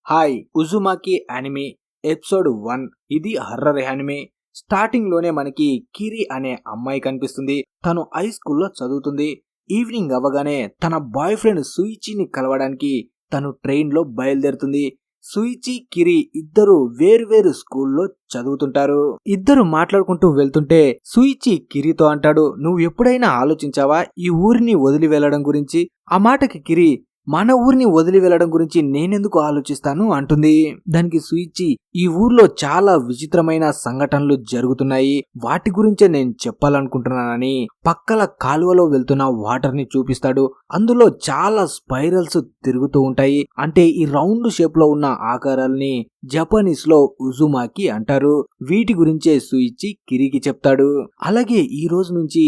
Hi ఉజుమాకి anime episode 1. ఇది horror anime. Starting లోనే మనకి కిరి అనే అమ్మాయి కనిపిస్తుంది. తను హై స్కూల్లో చదువుతుంది. ఈవినింగ్ అవ్వగానే తన బాయ్ ఫ్రెండ్ సుయిచిని కలవడానికి తను ట్రైన్ లో బయలుదేరుతుంది. సుయిచి కిరి ఇద్దరు వేరు స్కూల్లో చదువుతుంటారు. ఇద్దరు మాట్లాడుకుంటూ వెళ్తుంటే సుయిచి కిరితో అంటాడు, నువ్వు ఎప్పుడైనా ఆలోచించావా ఈ ఊరిని వదిలి వెళ్లడం గురించి? ఆ మాటకి కిరి, మన ఊరిని వదిలి వెళ్లడం గురించి నేనెందుకు ఆలోచిస్తాను అంటుంది. దానికి సుయిచి, ఈ ఊర్లో చాలా విచిత్రమైన సంఘటనలు జరుగుతున్నాయి, వాటి గురించే నేను చెప్పాలనుకుంటున్నానని పక్కల కాలువలో వెళ్తున్న వాటర్ ని చూపిస్తాడు. అందులో చాలా స్పైరల్స్ తిరుగుతూ ఉంటాయి. అంటే ఈ రౌండ్ షేప్ లో ఉన్న ఆకారాల్ని జపనీస్ లో ఉజుమాకి అంటారు. వీటి గురించే సుయిచి కిరికి చెప్తాడు. అలాగే ఈ రోజు నుంచి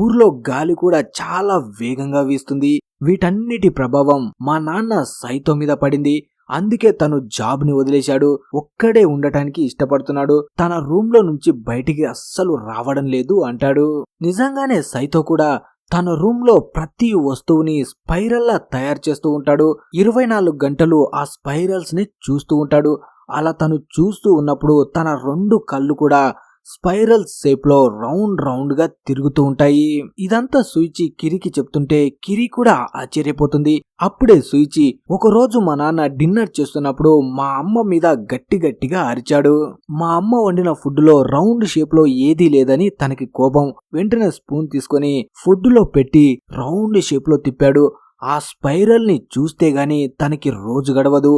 ఊర్లో గాలి కూడా చాలా వేగంగా వీస్తుంది. వీటన్నిటి ప్రభావం మా నాన్న సైతో మీద పడింది. అందుకే తను జాబ్ ని వదిలేశాడు. ఒక్కడే ఉండటానికి ఇష్టపడుతున్నాడు. తన రూమ్ లో నుంచి బయటికి అస్సలు రావడం లేదు అంటాడు. నిజంగానే సైతో కూడా తన రూమ్ లో ప్రతి వస్తువుని స్పైరల్లా తయారు చేస్తూ ఉంటాడు. 24 గంటలు ఆ స్పైరల్స్ ని చూస్తూ ఉంటాడు. అలా తను చూస్తూ ఉన్నప్పుడు తన 2 కళ్ళు కూడా స్పైరల్ షేప్ లో రౌండ్ గా తిరుగుతూ ఉంటాయి. ఇదంతా సుయిచి కిరికి చెప్తుంటే కిరి కూడా ఆశ్చర్యపోతుంది. అప్పుడే సుయిచి, ఒక రోజు మా నాన్న డిన్నర్ చేస్తున్నప్పుడు మా అమ్మ మీద గట్టిగా అరిచాడు. మా అమ్మ వండిన ఫుడ్ లో రౌండ్ షేప్ లో ఏదీ లేదని తనకి కోపం. వెంటనే స్పూన్ తీసుకొని ఫుడ్ లో పెట్టి రౌండ్ షేప్ లో తిప్పాడు. ఆ స్పైరల్ ని చూస్తే గాని తనకి రోజు గడవదు.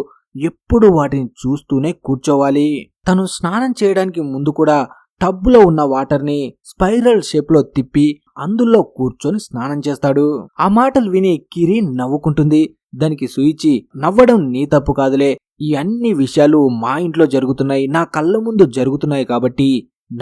ఎప్పుడు వాటిని చూస్తూనే కూర్చోవాలి. తను స్నానం చేయడానికి ముందు కూడా టబ్బులో ఉన్న వాటర్ ని స్పైరల్ షేప్ లో తిప్పి అందులో కూర్చొని స్నానం చేస్తాడు. ఆ మాటలు విని కిరి నవ్వుకుంటుంది. దానికి సుయిచి, నవ్వడం నీ తప్పు కాదులే, ఈ అన్ని విషయాలు మా ఇంట్లో జరుగుతున్నాయి, నా కళ్ళ ముందు జరుగుతున్నాయి కాబట్టి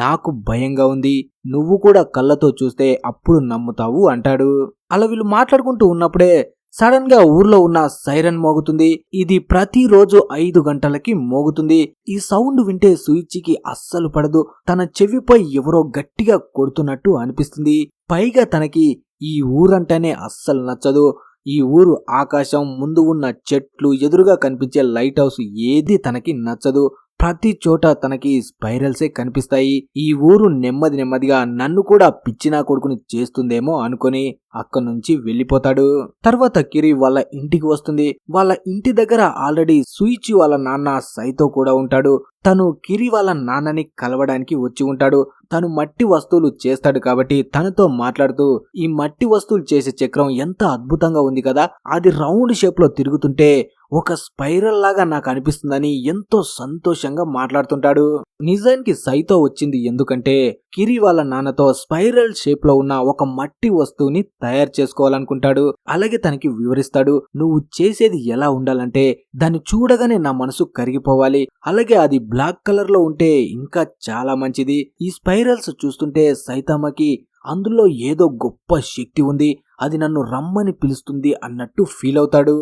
నాకు భయంగా ఉంది. నువ్వు కూడా కళ్ళతో చూస్తే అప్పుడు నమ్ముతావు అంటాడు. అలా వీళ్ళు మాట్లాడుకుంటూ ఉన్నప్పుడే సడన్ గా ఊర్లో ఉన్న సైరన్ మోగుతుంది. ఇది ప్రతిరోజు 5 గంటలకి మోగుతుంది. ఈ సౌండ్ వింటే సుయిచికి అస్సలు పడదు. తన చెవిపై ఎవరో గట్టిగా కొడుతున్నట్టు అనిపిస్తుంది. పైగా తనకి ఈ ఊరంటేనే అస్సలు నచ్చదు. ఈ ఊరు ఆకాశం, ముందు ఉన్న చెట్లు, ఎదురుగా కనిపించే లైట్ హౌస్ ఏది తనకి నచ్చదు. ప్రతి చోట తనకి స్పైరల్సే కనిపిస్తాయి. ఈ ఊరు నెమ్మదిగా నన్ను కూడా పిచ్చినా కొడుకుని చేస్తుందేమో అనుకొని అక్కడి నుంచి వెళ్లిపోతాడు. తర్వాత కిరి వాళ్ళ ఇంటికి వస్తుంది. వాళ్ళ ఇంటి దగ్గర ఆల్రెడీ సుయిచి వాళ్ళ నాన్న సైతో కూడా ఉంటాడు. తను కిరి వాళ్ళ నాన్నని కలవడానికి వచ్చి ఉంటాడు. తను మట్టి వస్తువులు చేస్తాడు కాబట్టి తనతో మాట్లాడుతూ, ఈ మట్టి వస్తువులు చేసే చక్రం ఎంత అద్భుతంగా ఉంది కదా, అది రౌండ్ షేప్ లో తిరుగుతుంటే ఒక స్పైరల్ లాగా నాకు అనిపిస్తుందని ఎంతో సంతోషంగా మాట్లాడుతుంటాడు. నిజానికి సైతో వచ్చింది ఎందుకంటే కిరి వాళ్ళ నాన్నతో స్పైరల్ షేప్ లో ఉన్న ఒక మట్టి వస్తువుని తయారు చేసుకోవాలనుకుంటాడు. అలాగే తనకి వివరిస్తాడు, నువ్వు చేసేది ఎలా ఉండాలంటే దాన్ని చూడగానే నా మనసు కరిగిపోవాలి, అలాగే అది బ్లాక్ కలర్ లో ఉంటే ఇంకా చాలా మంచిది. ఈ స్పైరల్స్ చూస్తుంటే సైతామకి అందులో ఏదో గొప్ప శక్తి ఉంది, అది నన్ను రమ్మని పిలుస్తుంది అన్నట్టు ఫీల్ అవుతాడు.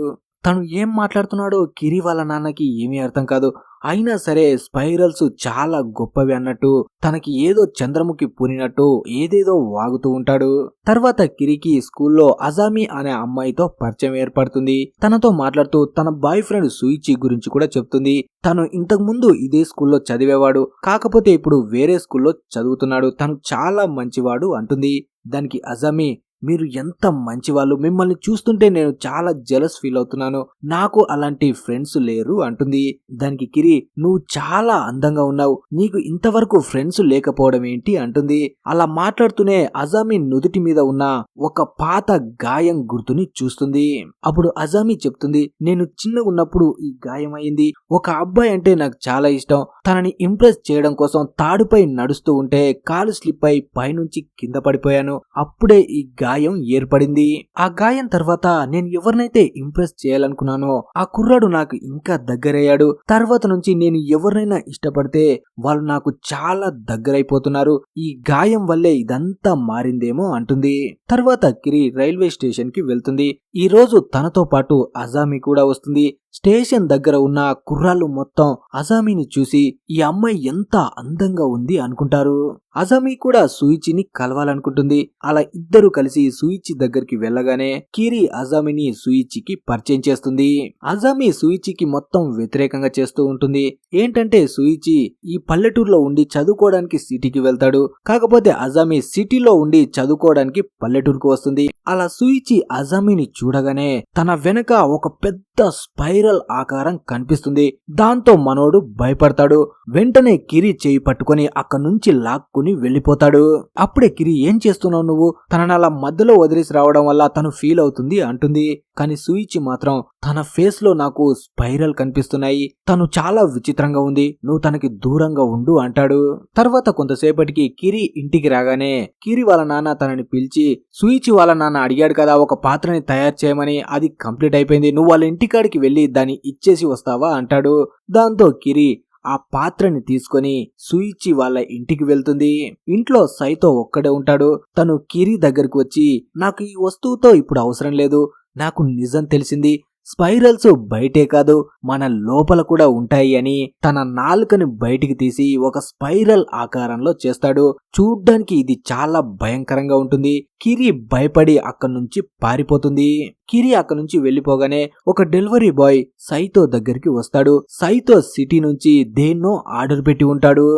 తను ఏం మాట్లాడుతున్నాడో కిరి వాళ్ళ నాన్నకి ఏమీ అర్థం కాదు. అయినా సరే స్పైరల్స్ చాలా గొప్పవి అన్నట్టు తనకి ఏదో చంద్రముఖి పూనినట్టు ఏదేదో వాగుతూ ఉంటాడు. తర్వాత కిరికి స్కూల్లో అజామి అనే అమ్మాయితో పరిచయం ఏర్పడుతుంది. తనతో మాట్లాడుతూ తన బాయ్ ఫ్రెండ్ సుయిచి గురించి కూడా చెప్తుంది. తను ఇంతకు ముందు ఇదే స్కూల్లో చదివేవాడు, కాకపోతే ఇప్పుడు వేరే స్కూల్లో చదువుతున్నాడు, తను చాలా మంచివాడు అంటుంది. దానికి అజామి, మీరు ఎంత మంచివాళ్ళు, మిమ్మల్ని చూస్తుంటే నేను చాలా జెలస్ ఫీల్ అవుతున్నాను, నాకు అలాంటి ఫ్రెండ్స్ లేరు అంటుంది. దానికి కిరి, నువ్వు చాలా అందంగా ఉన్నావు, నీకు ఇంతవరకు ఫ్రెండ్స్ లేకపోవడం ఏంటి అంటుంది. అలా మాట్లాడుతూనే అజామి నుదుటి మీద ఉన్న ఒక పాత గాయం గుర్తుని చూస్తుంది. అప్పుడు అజామి చెప్తుంది, నేను చిన్నగా ఉన్నప్పుడు ఈ గాయం అయింది. ఒక అబ్బాయి అంటే నాకు చాలా ఇష్టం, తనని ఇంప్రెస్ చేయడం కోసం తాడుపై నడుస్తూ ఉంటే కాలు స్లిప్ అయి పైనుంచి కింద పడిపోయాను, అప్పుడే ఈ గాయం ఏర్పడింది. ఆ గాయం తర్వాత నేను ఎవరినైతే ఇంప్రెస్ చేయాలనుకున్నానో ఆ కుర్రాడు నాకు ఇంకా దగ్గరయ్యాడు. తర్వాత నుంచి నేను ఎవరినైనా ఇష్టపడితే వాళ్ళు నాకు చాలా దగ్గరైపోతున్నారు. ఈ గాయం వల్లే ఇదంతా మారిందేమో అంటుంది. తర్వాత కిరి రైల్వే స్టేషన్ కి వెళ్తుంది. ఈ రోజు తనతో పాటు అజామి కూడా వస్తుంది. స్టేషన్ దగ్గర ఉన్న కుర్రాళ్ళు మొత్తం అజామీని చూసి ఈ అమ్మాయి ఎంత అందంగా ఉంది అనుకుంటారు. అజామీ కూడా సూయిచిని కలవాలనుకుంటుంది. అలా ఇద్దరు కలిసి సూయిచి దగ్గరికి వెళ్ళగానే కిరి అజామీని సూయిచికి పరిచయం చేస్తుంది. అజామీ సూయిచికి మొత్తం వ్యతిరేకంగా చేస్తూ ఉంటుంది. ఏంటంటే సూయిచి ఈ పల్లెటూరులో ఉండి చదువుకోవడానికి సిటీకి వెళ్తాడు. కాకపోతే అజామీ సిటీలో ఉండి చదువుకోవడానికి పల్లెటూరుకు వస్తుంది. అలా సూయిచి అజామీని చూడగానే తన వెనక ఒక పెద్ద స్పైరల్ ఆకారం కనిపిస్తుంది. దాంతో మనోడు భయపడతాడు. వెంటనే కిరి చేయి పట్టుకొని అక్కడి నుంచి లాక్కుని వెళ్ళిపోతాడు. అప్పుడే కిరి ఏం చేస్తున్నావు నువ్వు, తనని అలా మధ్యలో వదిలేసి రావడం వల్ల తను ఫీల్ అవుతుంది అంటుంది. కానీ సూయిచి మాత్రం తన ఫేస్ లో నాకు స్పైరల్ కనిపిస్తున్నాయి, తను చాలా విచిత్రంగా ఉంది, నువ్వు తనకి దూరంగా ఉండు అంటాడు. తర్వాత కొంతసేపటికి కిరి ఇంటికి రాగానే కిరి వాళ్ళ నాన్న తనని పిలిచి సూయిచి వాళ్ళ నాన్న అడిగాడు కదా ఒక పాత్రని తయారు చేయమని, అది కంప్లీట్ అయిపోయింది, నువ్వు వాళ్ళ ఇంటికాడికి వెళ్ళి దాన్ని ఇచ్చేసి వస్తావా అంటాడు. దాంతో కిరి ఆ పాత్రని తీసుకొని సూయిచి వాళ్ళ ఇంటికి వెళ్తుంది. ఇంట్లో సైతో ఒక్కడే ఉంటాడు. తను కిరి దగ్గరకు వచ్చి నాకు ఈ వస్తువుతో ఇప్పుడు అవసరం లేదు, నాకు నిజం తెలిసింది, స్పైరల్స్ బయటే కాదు మన లోపల కూడా ఉంటాయి అని తన నాలుకని బయటికి తీసి ఒక స్పైరల్ ఆకారంలో చేస్తాడు. చూడ్డానికి ఇది చాలా భయంకరంగా ఉంటుంది. కిరి భయపడి అక్కడి నుంచి పారిపోతుంది. కిరి అక్కడి నుంచి వెళ్లిపోగానే ఒక డెలివరీ బాయ్ సైతో దగ్గరికి వస్తాడు. సైతో సిటీ నుంచి దేన్నో ఆర్డర్ పెట్టి ఉంటాడు.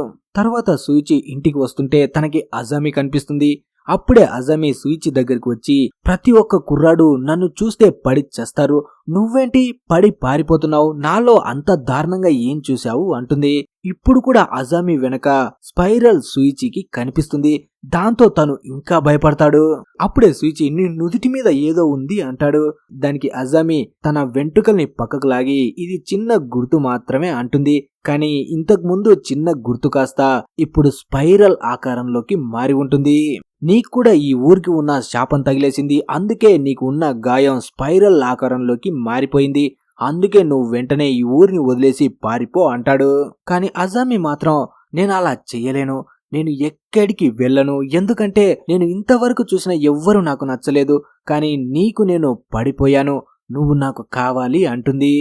తర్వాత సూయిచి ఇంటికి వస్తుంటే తనకి అజామీ కనిపిస్తుంది. అప్పుడే అజామీ సూయిచి దగ్గరికి వచ్చి ప్రతి ఒక్క కుర్రాడు నన్ను చూస్తే పడి చేస్తారు, నువ్వేంటి పడి పారిపోతున్నావు, నాలో అంత దారుణంగా ఏం చూశావు అంటుంది. ఇప్పుడు కూడా అజామీ వెనక స్పైరల్ సూయిచికి కనిపిస్తుంది. దాంతో తను ఇంకా భయపడతాడు. అప్పుడే సూయిచి నీ నుదిటి మీద ఏదో ఉంది అంటాడు. దానికి అజామీ తన వెంట్రుకల్ని పక్కకు లాగి ఇది చిన్న గుర్తు మాత్రమే అంటుంది. కానీ ఇంతకు ముందు చిన్న గుర్తు కాస్త ఇప్పుడు స్పైరల్ ఆకారంలోకి మారి ఉంటుంది. నీకు కూడా ఈ ఊరికి ఉన్న శాపం తగిలేసింది, అందుకే నీకు ఉన్న గాయం స్పైరల్ ఆకారంలోకి మారిపోయింది, అందుకే నువ్వు వెంటనే ఈ ఊరిని వదిలేసి పారిపో అంటాడు. కానీ అజామీ మాత్రం నేను అలా చెయ్యలేను, నేను ఎక్కడికి వెళ్ళను, ఎందుకంటే నేను ఇంతవరకు చూసిన ఎవ్వరూ నాకు నచ్చలేదు, కానీ నీకు నేను పడిపోయాను, నువ్వు నాకు కావాలి అంటుంది.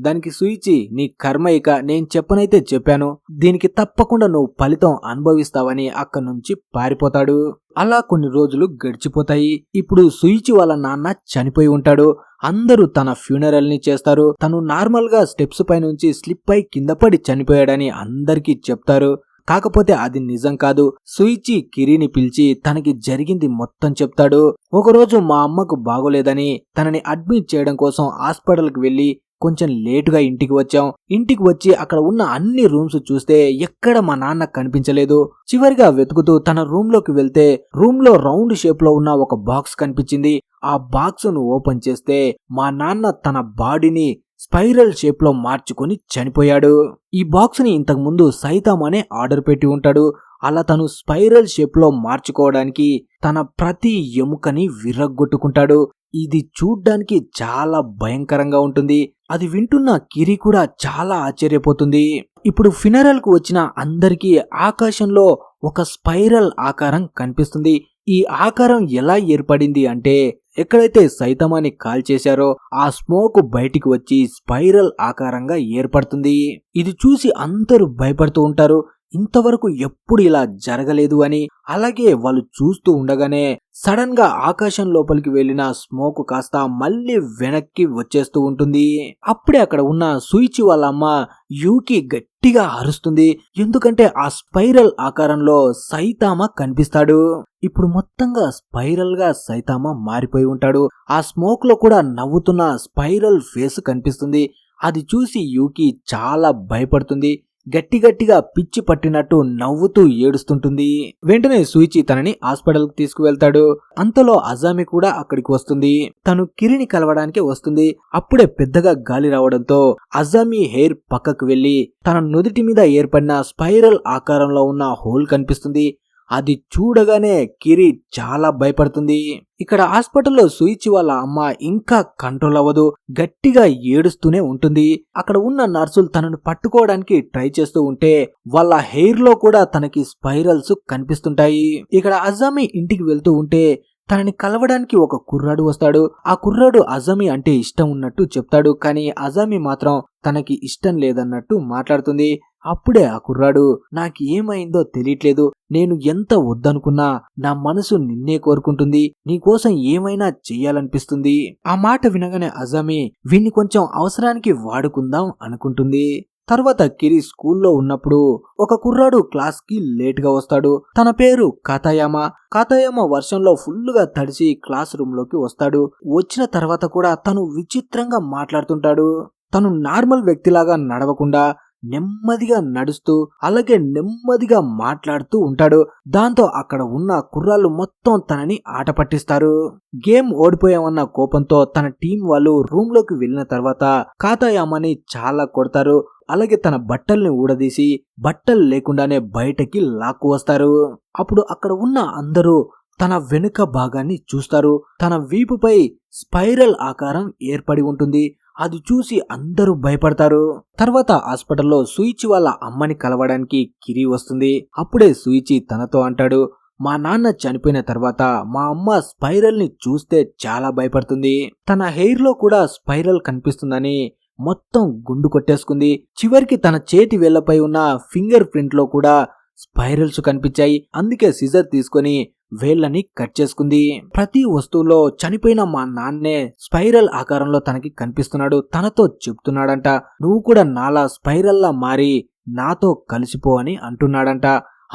దానికి సూయిచి నీ కర్మ, ఇక నేను చెప్పనైతే చెప్పాను, దీనికి తప్పకుండా నువ్వు ఫలితం అనుభవిస్తావని అక్కడి నుంచి పారిపోతాడు. అలా కొన్ని రోజులు గడిచిపోతాయి. ఇప్పుడు సూయిచి వాళ్ళ నాన్న చనిపోయి ఉంటాడు. అందరూ తన ఫ్యూనరల్ ని చేస్తారు. తను నార్మల్ గా స్టెప్స్ పై నుంచి స్లిప్ అయి కింద పడి చనిపోయాడని అందరికీ చెప్తారు. కాకపోతే అది నిజం కాదు. సూయిచి కిరిని పిలిచి తనకి జరిగింది మొత్తం చెప్తాడు. ఒకరోజు మా అమ్మకు బాగోలేదని తనని అడ్మిట్ చేయడం కోసం హాస్పిటల్కి వెళ్లి కొంచెం లేటుగా ఇంటికి వచ్చాం. ఇంటికి వచ్చి అక్కడ ఉన్న అన్ని రూమ్స్ చూస్తే ఎక్కడ మా నాన్న కనిపించలేదు. చివరిగా వెతుకుతూ తన రూమ్ లోకి వెళ్తే రూమ్ లో రౌండ్ షేప్ లో ఉన్న ఒక బాక్స్ కనిపించింది. ఆ బాక్స్ ను ఓపెన్ చేస్తే మా నాన్న తన బాడీని స్పైరల్ షేప్ లో మార్చుకొని చనిపోయాడు. ఈ బాక్స్ ని ఇంతకు ముందు సైతామానే ఆర్డర్ పెట్టి ఉంటాడు. అలా తను స్పైరల్ షేప్ లో మార్చుకోవడానికి తన ప్రతి ఎముకని విరగ్గొట్టుకుంటాడు. ఇది చూడ్డానికి చాలా భయంకరంగా ఉంటుంది. అది వింటున్న కిరి కూడా చాలా ఆశ్చర్యపోతుంది. ఇప్పుడు ఫినరల్ కు వచ్చిన అందరికీ ఆకాశంలో ఒక స్పైరల్ ఆకారం కనిపిస్తుంది. ఈ ఆకారం ఎలా ఏర్పడింది అంటే ఎక్కడైతే సైతమాని కాల్ చేశారో ఆ స్మోక్ బయటికి వచ్చి స్పైరల్ ఆకారంగా ఏర్పడుతుంది. ఇది చూసి అందరూ భయపడుతూ ఉంటారు. ఇంతవరకు ఎప్పుడు ఇలా జరగలేదు అని. అలాగే వాళ్ళు చూస్తూ ఉండగానే సడన్ గా ఆకాశం లోపలికి వెళ్లిన స్మోక్ కాస్త మళ్ళీ వెనక్కి వచ్చేస్తూ ఉంటుంది. అప్పుడే అక్కడ ఉన్న సూయిచి వాళ్ళ అమ్మ యూకి గట్టిగా అరుస్తుంది. ఎందుకంటే ఆ స్పైరల్ ఆకారంలో సైతామా కనిపిస్తాడు. ఇప్పుడు మొత్తంగా స్పైరల్ గా సైతామా మారిపోయి ఉంటాడు. ఆ స్మోక్ లో కూడా నవ్వుతున్న స్పైరల్ ఫేస్ కనిపిస్తుంది. అది చూసి యూకి చాలా భయపడుతుంది. గట్టిగా పిచ్చి పట్టినట్టు నవ్వుతూ ఏడుస్తుంటుంది. వెంటనే సూయిచి తనని హాస్పిటల్ కి తీసుకువెళ్తాడు. అంతలో అజామి కూడా అక్కడికి వస్తుంది. తను కిరిని కలవడానికి వస్తుంది. అప్పుడే పెద్దగా గాలి రావడంతో అజామి హెయిర్ పక్కకు వెళ్లి తన నుదిటి మీద ఏర్పడిన స్పైరల్ ఆకారంలో ఉన్న హోల్ కనిపిస్తుంది. అది చూడగానే కిరి చాలా భయపడుతుంది. ఇక్కడ హాస్పిటల్లో సూయిచి వాళ్ళ అమ్మ ఇంకా కంట్రోల్ అవ్వదు. గట్టిగా ఏడుస్తూనే ఉంటుంది. అక్కడ ఉన్న నర్సులు తనను పట్టుకోవడానికి ట్రై చేస్తూ ఉంటే వాళ్ళ హెయిర్ లో కూడా తనకి స్పైరల్స్ కనిపిస్తుంటాయి. ఇక్కడ అజామి ఇంటికి వెళ్తూ ఉంటే తనని కలవడానికి ఒక కుర్రాడు వస్తాడు. ఆ కుర్రాడు అజామి అంటే ఇష్టం ఉన్నట్టు చెప్తాడు. కానీ అజామి మాత్రం తనకి ఇష్టం లేదన్నట్టు మాట్లాడుతుంది. అప్పుడే ఆ కుర్రాడు, నాకు ఏమైందో తెలియట్లేదు, నేను ఎంత వద్దనుకున్నా నా మనసు నిన్నే కోరుకుంటుంది, నీకోసం ఏమైనా చెయ్యాలనిపిస్తుంది. ఆ మాట వినగానే అజామి వీణ్ణి కొంచెం అవసరానికి వాడుకుందాం అనుకుంటుంది. తర్వాత కిరి స్కూల్లో ఉన్నప్పుడు ఒక కుర్రాడు క్లాస్ కి లేట్ గా వస్తాడు. తన పేరు కాతాయామా. కాతాయామా వర్షంలో ఫుల్లుగా తడిసి క్లాస్ రూమ్ లోకి వస్తాడు. వచ్చిన తర్వాత కూడా తను విచిత్రంగా మాట్లాడుతుంటాడు. తను నార్మల్ వ్యక్తిలాగా నడవకుండా నెమ్మదిగా నడుస్తూ అలాగే నెమ్మదిగా మాట్లాడుతూ ఉంటాడు. దాంతో అక్కడ ఉన్న కుర్రాళ్ళు మొత్తం తనని ఆట పట్టిస్తారు. గేమ్ ఓడిపోయామన్న కోపంతో తన టీం వాళ్ళు రూమ్ లోకి వెళ్ళిన తర్వాత కాతాయామాని చాలా కొడతారు. అలాగే తన బట్టల్ని ఊడదీసి బట్టలు లేకుండానే బయటకి లాక్కు వస్తారు. అప్పుడు అక్కడ ఉన్న అందరూ తన వెనుక భాగాన్ని చూస్తారు. తన వీపుపై స్పైరల్ ఆకారం ఏర్పడి ఉంటుంది. అది చూసి అందరూ భయపడతారు. తర్వాత హాస్పిటల్లో సూయిచి వాళ్ళ అమ్మని కలవడానికి కిరి వస్తుంది. అప్పుడే సూయిచి తనతో అంటాడు, మా నాన్న చనిపోయిన తర్వాత మా అమ్మ స్పైరల్ ని చూస్తే చాలా భయపడుతుంది. తన హెయిర్ లో కూడా స్పైరల్ కనిపిస్తుందని మొత్తం గుండు కొట్టేసుకుంది. చివరికి తన చేతి వేళ్లపై ఉన్న ఫింగర్ ప్రింట్ లో కూడా స్పైరల్స్ కనిపించాయి. అందుకే సిజర్ తీసుకొని వేళ్ళని కట్ చేసుకుంది. ప్రతి వస్తువులో చనిపోయిన మా నాన్నే స్పైరల్ ఆకారంలో తనకి కనిపిస్తున్నాడు. తనతో చెప్తున్నాడంట, నువ్వు కూడా నాలా స్పైరల్లా మారి నాతో కలిసిపో అని అంటున్నాడంట.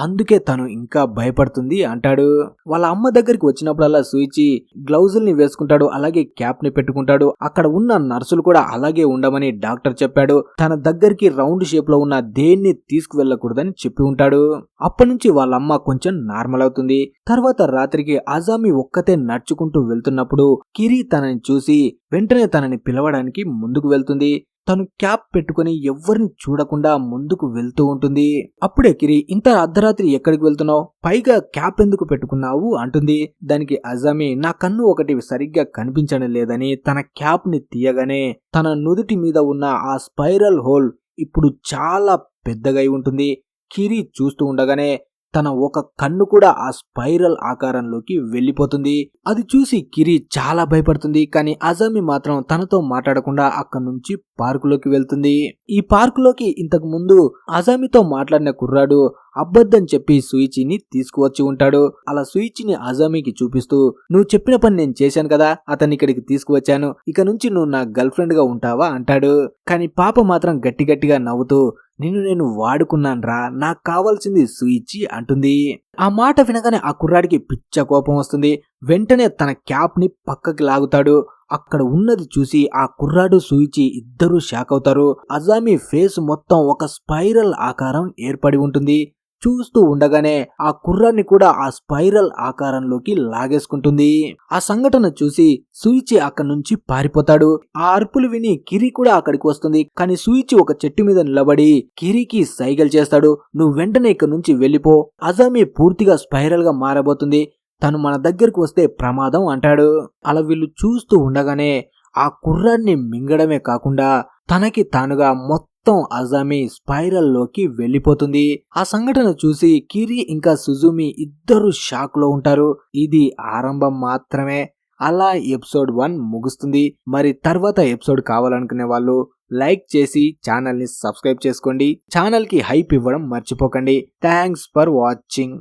అందుకే తను ఇంకా భయపడుతుంది అంటాడు. వాళ్ళ అమ్మ దగ్గరికి వచ్చినప్పుడల్లా సూయిచి గ్లౌజుల్ని వేసుకుంటాడు. అలాగే క్యాప్ ని పెట్టుకుంటాడు. అక్కడ ఉన్న నర్సులు కూడా అలాగే ఉండమని డాక్టర్ చెప్పాడు. తన దగ్గరికి రౌండ్ షేప్ లో ఉన్న దేన్ని తీసుకువెళ్ళకూడదని చెప్పి ఉంటాడు. అప్పటి నుంచి వాళ్ళ అమ్మ కొంచెం నార్మల్ అవుతుంది. తర్వాత రాత్రికి అజామి ఒక్కతే నడుచుకుంటూ వెళ్తున్నప్పుడు కిరి తనని చూసి వెంటనే తనని పిలవడానికి ముందుకు వెళ్తుంది. తను క్యాప్ పెట్టుకుని ఎవ్వరిని చూడకుండా ముందుకు వెళ్తూ ఉంటుంది. అప్పుడే కిరి, ఇంత అర్ధరాత్రి ఎక్కడికి వెళ్తున్నావు, పైగా క్యాప్ ఎందుకు పెట్టుకున్నావు అంటుంది. దానికి అజామి, నా కన్ను ఒకటి సరిగ్గా కనిపించడం లేదని తన క్యాప్ ని తీయగానే తన నుదుటి మీద ఉన్న ఆ స్పైరల్ హోల్ ఇప్పుడు చాలా పెద్దగా ఉంటుంది. కిరి చూస్తూ ఉండగానే తన ఒక కన్ను కూడా ఆ స్పైరల్ ఆకారంలోకి వెళ్ళిపోతుంది. అది చూసి కిరి చాలా భయపడుతుంది. కానీ అజామి మాత్రం తనతో మాట్లాడకుండా అక్కడి నుంచి పార్కులోకి వెళ్తుంది. ఈ పార్కులోకి ఇంతకు ముందు అజామితో మాట్లాడిన కుర్రాడు అబద్ధం చెప్పి సూయిచిని తీసుకువచ్చి ఉంటాడు. అలా సూయిచిని అజామికి చూపిస్తూ, నువ్వు చెప్పిన పని నేను చేశాను కదా, అతన్ని ఇక్కడికి తీసుకువచ్చాను, ఇక నుంచి నువ్వు నా గర్ల్ ఫ్రెండ్ గా ఉంటావా అంటాడు. కానీ పాప మాత్రం గట్టి గట్టిగా నవ్వుతూ, నిన్ను నేను వాడుకున్నాన్రా, నాకు కావాల్సింది సూయిచి అంటుంది. ఆ మాట వినగానే ఆ కుర్రాడికి పిచ్చ కోపం వస్తుంది. వెంటనే తన క్యాప్ ని పక్కకి లాగుతాడు. అక్కడ ఉన్నది చూసి ఆ కుర్రాడు సూయిచి ఇద్దరూ షాక్ అవుతారు. అజామి ఫేస్ మొత్తం ఒక స్పైరల్ ఆకారం ఏర్పడి ఉంటుంది. చూస్తూ ఉండగానే ఆ కుర్రాన్ని కూడా ఆ స్పైరల్ ఆకారంలోకి లాగేసుకుంటుంది. ఆ సంఘటన చూసి సూయిచి అక్కడి నుంచి పారిపోతాడు. ఆ అరుపులు విని కిరి కూడా అక్కడికి వస్తుంది. కానీ సూయిచి ఒక చెట్టు మీద నిలబడి కిరికి సైగల్ చేస్తాడు, నువ్వు వెంటనే ఇక్కడి నుంచి వెళ్ళిపో, అజామి పూర్తిగా స్పైరల్ గా మారబోతుంది, తను మన దగ్గరకు వస్తే ప్రమాదం అంటాడు. అలా వీళ్ళు చూస్తూ ఉండగానే ఆ కుర్రాన్ని మింగడమే కాకుండా తనకి తానుగా మొత్తం అజామి స్పైరల్ లోకి వెళ్ళిపోతుంది. ఆ సంఘటన చూసి కిరి ఇంకా సుజుమి ఇద్దరు షాక్ లో ఉంటారు. ఇది ఆరంభం మాత్రమే. అలా ఎపిసోడ్ 1 ముగుస్తుంది. మరి తర్వాత ఎపిసోడ్ కావాలనుకునే వాళ్ళు లైక్ చేసి ఛానల్ ని సబ్స్క్రైబ్ చేసుకోండి. ఛానల్ కి హైప్ ఇవ్వడం మర్చిపోకండి. Thanks for watching.